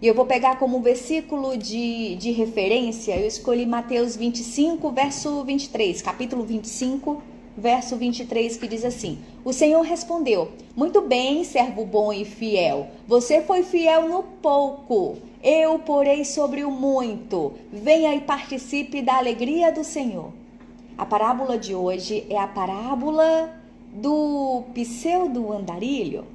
E eu vou pegar como versículo de referência, eu escolhi Mateus 25, verso 23, capítulo 25, verso 23, que diz assim: O Senhor respondeu: Muito bem, servo bom e fiel. Você foi fiel no pouco, eu porei sobre o muito. Venha e participe da alegria do Senhor. A parábola de hoje é a parábola do pseudo-andarilho.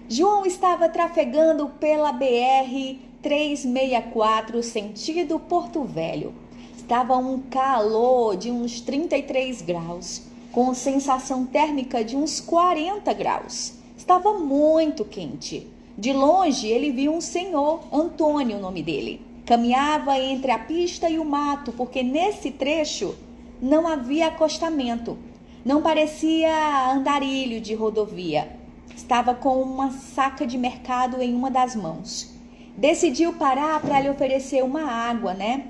João estava trafegando pela BR-364, sentido Porto Velho. Estava um calor de uns 33 graus, com sensação térmica de uns 40 graus. Estava muito quente. De longe, ele viu um senhor, Antônio, o nome dele. Caminhava entre a pista e o mato, porque nesse trecho não havia acostamento. Não parecia andarilho de rodovia. Estava com uma saca de mercado em uma das mãos. Decidiu parar para lhe oferecer uma água, né?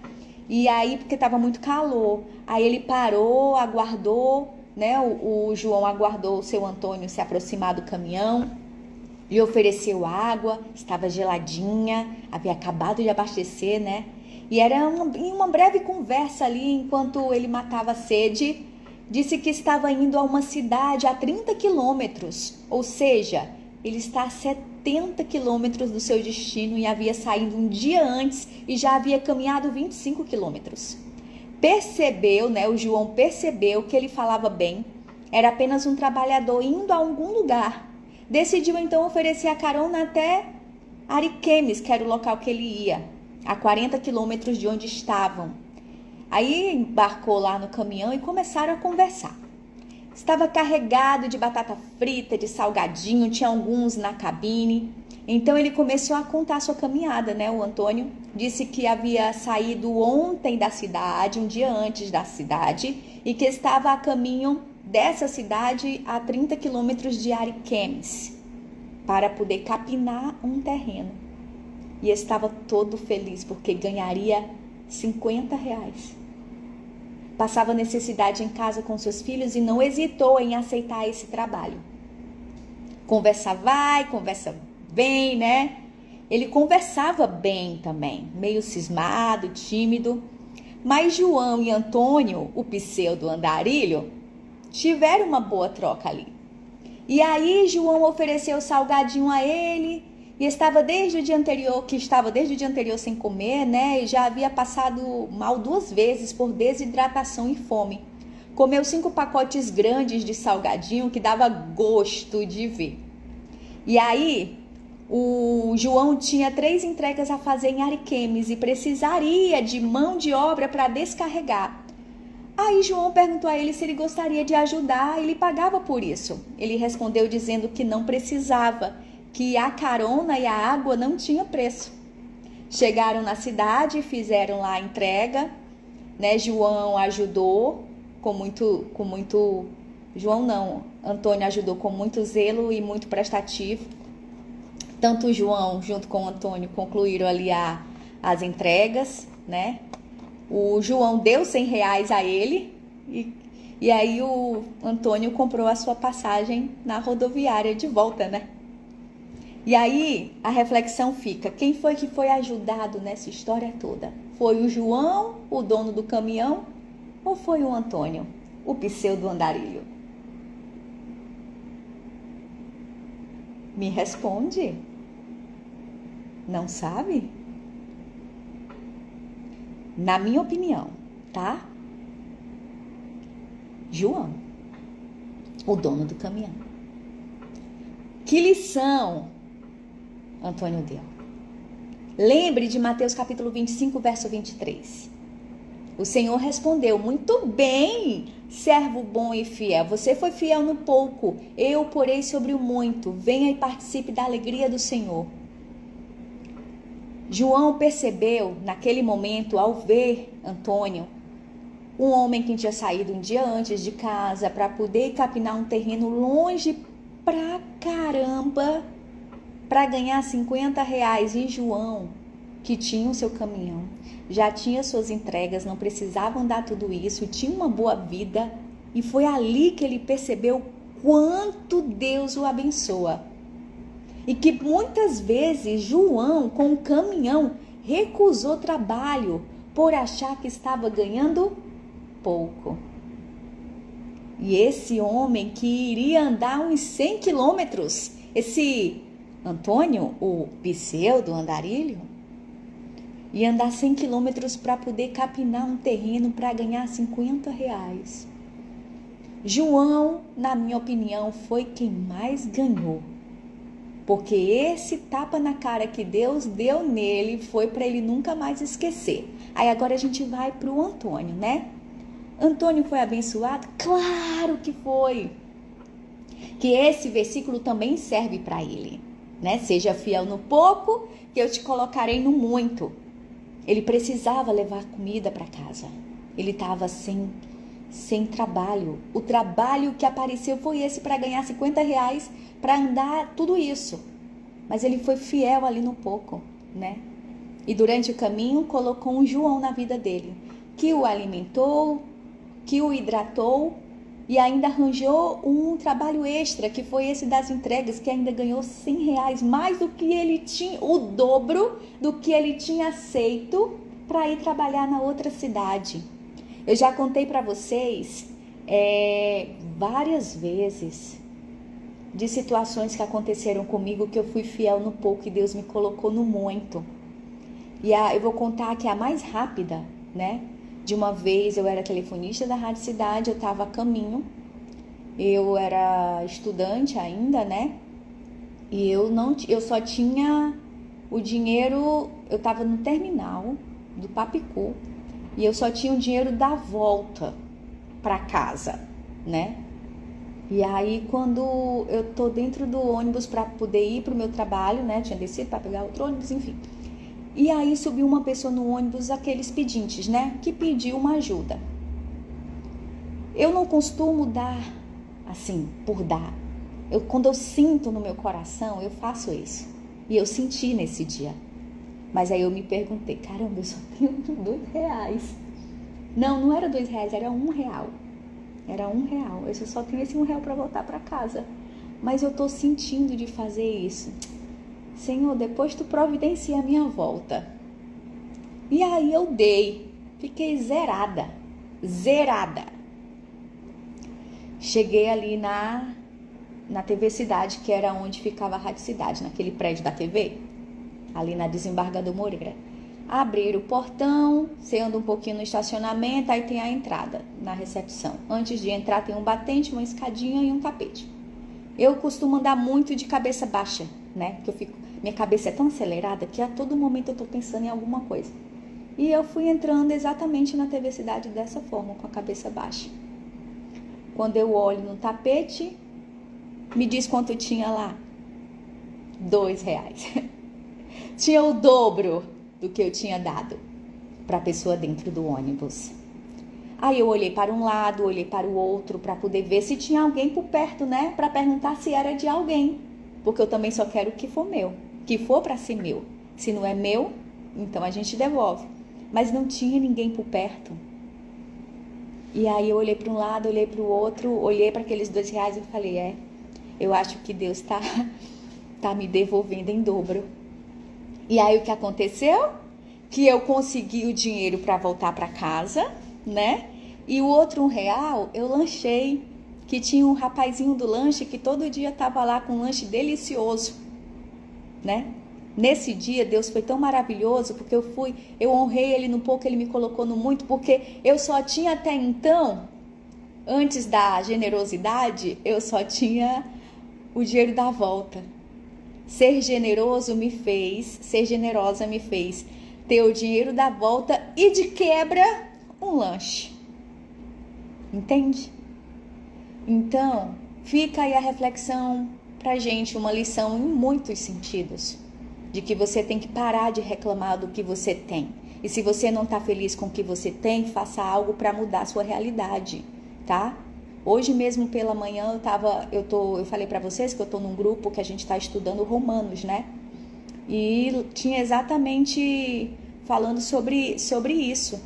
E aí, porque estava muito calor, aí ele parou, aguardou, né? O João aguardou o seu Antônio se aproximar do caminhão, lhe ofereceu água, estava geladinha, havia acabado de abastecer, né? E era uma breve conversa ali, enquanto ele matava a sede. Disse que estava indo a uma cidade a 30 quilômetros, ou seja, ele está a 70 quilômetros do seu destino e havia saído um dia antes e já havia caminhado 25 quilômetros. Percebeu, né? O João percebeu que ele falava bem, era apenas um trabalhador indo a algum lugar. Decidiu então oferecer a carona até Ariquemes, que era o local que ele ia, a 40 quilômetros de onde estavam. Aí embarcou lá no caminhão e começaram a conversar. Estava carregado de batata frita, de salgadinho, tinha alguns na cabine. Então ele começou a contar a sua caminhada, né? O Antônio disse que havia saído ontem da cidade, um dia antes da cidade, e que estava a caminho dessa cidade a 30 quilômetros de Ariquemes, para poder capinar um terreno. E estava todo feliz porque ganharia R$50. Passava necessidade em casa com seus filhos e não hesitou em aceitar esse trabalho. Conversa vai, conversa vem, né? Ele conversava bem também, meio cismado, tímido. Mas João e Antônio, o pseudo-andarilho, tiveram uma boa troca ali. E aí João ofereceu salgadinho a ele e estava desde o dia anterior sem comer, né? E já havia passado mal 2 vezes por desidratação e fome. Comeu 5 pacotes grandes de salgadinho que dava gosto de ver. E aí o João tinha 3 entregas a fazer em Ariquemes e precisaria de mão de obra para descarregar. Aí João perguntou a ele se ele gostaria de ajudar e ele pagava por isso. Ele respondeu dizendo que não precisava, que a carona e a água não tinha preço. Chegaram na cidade, fizeram lá a entrega, né? João ajudou Antônio ajudou com muito zelo e muito prestativo. Tanto o João, junto com o Antônio, concluíram ali as entregas, né? O João deu R$100 a ele e aí o Antônio comprou a sua passagem na rodoviária de volta, né? E aí a reflexão fica: quem foi que foi ajudado nessa história toda? Foi o João, o dono do caminhão, ou foi o Antônio, o pseudo-andarilho? Me responde. Não sabe? Na minha opinião, tá? João, o dono do caminhão. Que lição Antônio deu? Lembre de Mateus capítulo 25, verso 23. O Senhor respondeu: muito bem, servo bom e fiel. Você foi fiel no pouco, eu porei sobre o muito. Venha e participe da alegria do Senhor. João percebeu naquele momento, ao ver Antônio, um homem que tinha saído um dia antes de casa para poder capinar um terreno longe pra caramba, para ganhar R$50. E João, que tinha o seu caminhão, já tinha suas entregas, não precisava andar tudo isso, tinha uma boa vida. E foi ali que ele percebeu quanto Deus o abençoa. E que muitas vezes João, com o caminhão, recusou trabalho por achar que estava ganhando pouco. E esse homem que iria andar uns 100 quilômetros, esse Antônio, o pseudo andarilho, ia andar 100 quilômetros para poder capinar um terreno para ganhar 50 reais. João, na minha opinião, foi quem mais ganhou. Porque esse tapa na cara que Deus deu nele foi para ele nunca mais esquecer. Aí agora a gente vai para o Antônio, né? Antônio foi abençoado? Claro que foi. Que esse versículo também serve para ele, né? Seja fiel no pouco, que eu te colocarei no muito. Ele precisava levar comida para casa. Ele estava sem trabalho. O trabalho que apareceu foi esse para ganhar 50 reais para andar tudo isso. Mas ele foi fiel ali no pouco, né? E durante o caminho colocou um João na vida dele, que o alimentou, que o hidratou e ainda arranjou um trabalho extra, que foi esse das entregas, que ainda ganhou 100 reais, mais do que ele tinha, o dobro do que ele tinha aceito para ir trabalhar na outra cidade. Eu já contei para vocês várias vezes de situações que aconteceram comigo, que eu fui fiel no pouco e Deus me colocou no muito. E eu vou contar aqui a mais rápida, né? De uma vez eu era telefonista da Rádio Cidade, eu estava a caminho, eu era estudante ainda, né? E eu só tinha o dinheiro, eu estava no terminal do Papicu, e eu só tinha o dinheiro da volta para casa, né? E aí quando eu tô dentro do ônibus para poder ir pro meu trabalho, né? Tinha descido para pegar outro ônibus, enfim. E aí subiu uma pessoa no ônibus, aqueles pedintes, né? Que pediu uma ajuda. Eu não costumo dar assim, por dar. Quando eu sinto no meu coração, eu faço isso. E eu senti nesse dia. Mas aí eu me perguntei, caramba, eu só tenho R$2. Não era R$2, era R$1. Era R$1. Eu só tenho esse R$1 para voltar para casa. Mas eu tô sentindo de fazer isso. Senhor, depois tu providencia a minha volta. E aí eu dei. Fiquei zerada. Cheguei ali na TV Cidade, que era onde ficava a Rádio Cidade, naquele prédio da TV. Ali na Desembargador Moreira. Abriram o portão, você anda um pouquinho no estacionamento, aí tem a entrada na recepção. Antes de entrar tem um batente, uma escadinha e um tapete. Eu costumo andar muito de cabeça baixa, né? Porque minha cabeça é tão acelerada que a todo momento eu tô pensando em alguma coisa. E eu fui entrando exatamente na TV Cidade dessa forma, com a cabeça baixa. Quando eu olho no tapete, me diz quanto tinha lá. R$2. Tinha o dobro do que eu tinha dado para a pessoa dentro do ônibus. Aí eu olhei para um lado, olhei para o outro, para poder ver se tinha alguém por perto, né? Para perguntar se era de alguém. Porque eu também só quero o que for meu, que for para ser meu. Se não é meu, então a gente devolve. Mas não tinha ninguém por perto. E aí eu olhei para um lado, olhei para o outro, olhei para aqueles R$2 e falei, eu acho que Deus tá me devolvendo em dobro. E aí o que aconteceu? Que eu consegui o dinheiro para voltar para casa, né? E o outro R$1 eu lanchei, que tinha um rapazinho do lanche que todo dia tava lá com um lanche delicioso, né? Nesse dia Deus foi tão maravilhoso, porque eu honrei ele no pouco, ele me colocou no muito, porque eu só tinha até então, antes da generosidade, eu só tinha o dinheiro da volta. Ser generosa me fez ter o dinheiro da volta e de quebra um lanche. Entende? Então, fica aí a reflexão pra gente, uma lição em muitos sentidos, de que você tem que parar de reclamar do que você tem. E se você não tá feliz com o que você tem, faça algo para mudar a sua realidade, tá? Hoje mesmo pela manhã eu falei para vocês que eu tô num grupo que a gente tá estudando Romanos, né? E tinha exatamente falando sobre isso.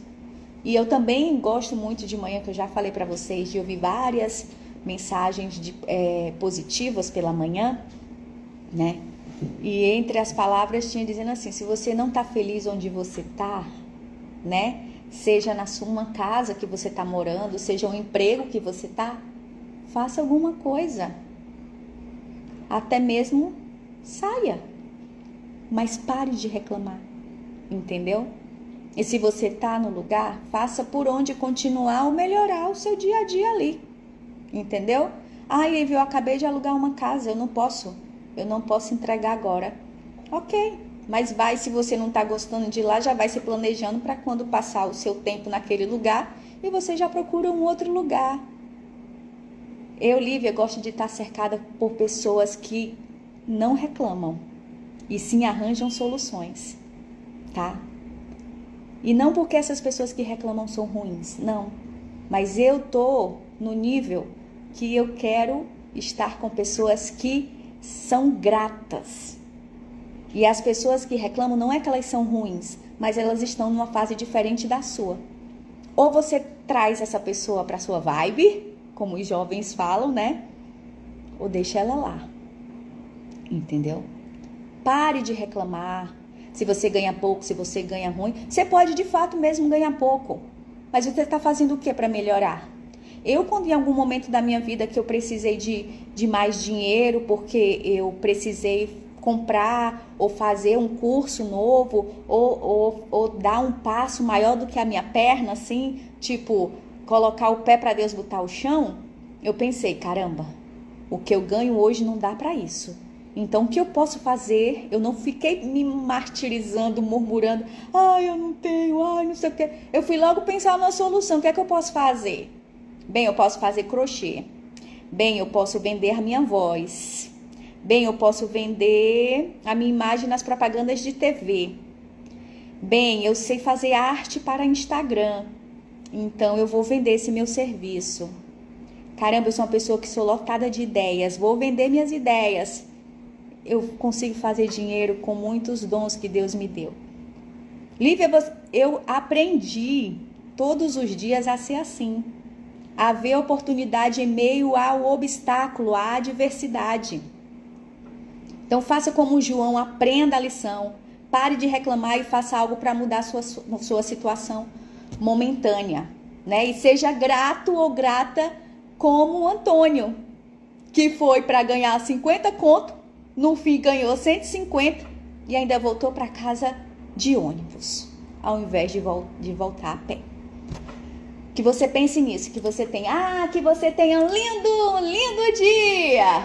E eu também gosto muito de manhã, que eu já falei para vocês, de ouvir várias mensagens positivas pela manhã, né? E entre as palavras tinha dizendo assim, se você não está feliz onde você está, né? Seja na sua casa que você está morando, seja o emprego que você está, faça alguma coisa. Até mesmo saia. Mas pare de reclamar. Entendeu? E se você está no lugar, faça por onde continuar ou melhorar o seu dia a dia ali. Entendeu? Lívia, eu acabei de alugar uma casa, eu não posso entregar agora. Ok, mas vai, se você não está gostando de lá, já vai se planejando para quando passar o seu tempo naquele lugar e você já procura um outro lugar. Eu, Lívia, gosto de estar cercada por pessoas que não reclamam e sim arranjam soluções, tá? E não porque essas pessoas que reclamam são ruins, não. Mas eu tô no nível que eu quero estar com pessoas que são gratas. E as pessoas que reclamam não é que elas são ruins, mas elas estão numa fase diferente da sua. Ou você traz essa pessoa para sua vibe, como os jovens falam, né? Ou deixa ela lá. Entendeu? Pare de reclamar. Se você ganha pouco, se você ganha ruim, você pode de fato mesmo ganhar pouco. Mas você está fazendo o que para melhorar? Eu, quando em algum momento da minha vida que eu precisei de mais dinheiro, porque eu precisei comprar ou fazer um curso novo, ou dar um passo maior do que a minha perna, assim, tipo, colocar o pé para Deus botar o chão, eu pensei, caramba, o que eu ganho hoje não dá para isso. Então, o que eu posso fazer? Eu não fiquei me martirizando, murmurando, eu não tenho, não sei o quê. Eu fui logo pensar na solução, o que é que eu posso fazer? Bem, eu posso fazer crochê. Bem, eu posso vender a minha voz. Bem, eu posso vender a minha imagem nas propagandas de TV. Bem, eu sei fazer arte para Instagram. Então, eu vou vender esse meu serviço. Caramba, eu sou uma pessoa que sou lotada de ideias. Vou vender minhas ideias. Eu consigo fazer dinheiro com muitos dons que Deus me deu. Lívia, eu aprendi todos os dias a ser assim. A ver oportunidade em meio ao obstáculo, à adversidade. Então faça como o João, aprenda a lição. Pare de reclamar e faça algo para mudar a sua situação momentânea. Né? E seja grato ou grata como o Antônio, que foi para ganhar 50 conto. No fim ganhou 150 e ainda voltou para casa de ônibus, ao invés de voltar a pé. Que você pense nisso, que você tenha um lindo dia!